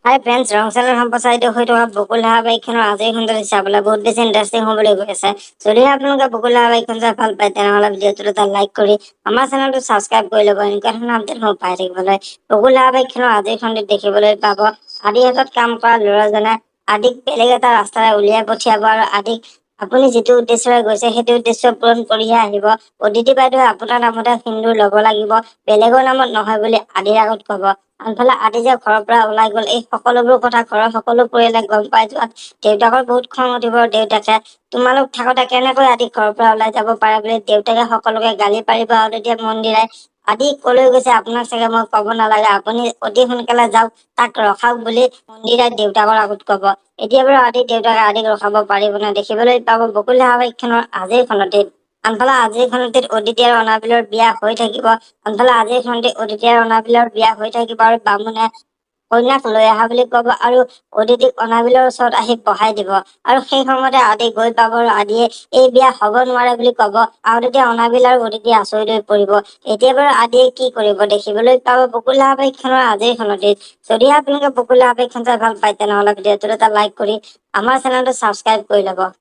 হাই friends, ৰং channel সম্প্ৰচাৰিত হৈ থকা বকুল ধাৰাবাহিকখনৰ আজিৰ খণ্ডটো চাবলৈ বহুত বেছি ইণ্টাৰেষ্টিং হ'বলৈ গৈ আছে। যদিহে আপোনালোকে বকুল ধাৰাবাহিকখন চাই ভাল পায় তেনেহ'লে ভিডিঅ'টোত এটা লাইক কৰি আমাৰ চেনেলটো ছাবস্ক্ৰাইব কৰি ল'ব এনেকুৱা ধৰণৰ আপডেটসমূহ পাই থাকিবলৈ। বকুল ধাৰাবাহিকখনৰ আজিৰ খণ্ডত দেখিবলৈ পাব আদিৰ হাতত কাম কৰা ল'ৰাজনে আদিক বেলেগ এটা ৰাস্তাৰে উলিয়াই পঠিয়াব আৰু আদিক আপুনি যিটো উদ্দেশ্যৰে গৈছে সেইটো উদ্দেশ্য পূৰণ কৰিহে আহিব। অদিতি বাইদেৱে আপোনাৰ নামতে সিন্দুৰ ল'ব লাগিব, বেলেগৰ নামত নহয় বুলি আদিৰ আগত ক'ব। আনফালে আদি যে ঘৰৰ পৰা ওলাই গ'ল, এই সকলোবোৰ কথা ঘৰৰ সকলো পৰিয়ালে গম পাই যোৱাত দেউতাকৰ বহুত খং উঠিব। দেউতাকে তোমালোক থাকোতে কেনেকৈ আদি ঘৰৰ পৰা ওলাই যাব পাৰে বুলি দেউতাকে সকলোকে গালি পাৰিব। আৰু তেতিয়া মন্দিৰাই আদি কলৈ গৈছে আপোনাক চাগে মই ক'ব নালাগে, আপুনি অতি সোনকালে যাওক, তাক ৰখাওক বুলি মন্দিৰাই দেউতাকৰ আগত ক'ব। এতিয়া বাৰু দেউতাকে আদিক ৰখাব পাৰিবনে দেখিবলৈ পাব বকুল ধাৰাবাহিকখনৰ আজিৰ খণ্ডটিত। আনফালে আজিৰ খণ্ডটিত অদিতি আৰু অনাবিলৰ বিয়া হৈ থাকিব। আনফালে আজিৰ খণ্ডটিত অদিতি আৰু অনাবিলৰ বিয়া হৈ থাকিব আৰু বামুণে কইনাক লৈ আহা বুলি ক'ব আৰু অদিতিক অনাবিলৰ ওচৰত আহি বহাই দিব। আৰু সেই সময়তে আদি গৈ পাব আৰু আদিয়ে এই বিয়া হ'ব নোৱাৰে বুলি ক'ব। আৰু তেতিয়া অনাবিল আৰু অদিতি আচৰিত হৈ পৰিব। এতিয়া বাৰু আদিয়ে কি কৰিব দেখিবলৈ পাব বকুল ধাৰাবাহিকখনৰ আজিৰ খণ্ডটিত। যদিহে আপোনালোকে বকুল ধাৰাবাহিকখন চাই ভাল পায় তেনেহ'লে ভিডিঅ'টোত এটা লাইক কৰি আমাৰ চেনেলটো ছাবস্ক্ৰাইব কৰি ল'ব।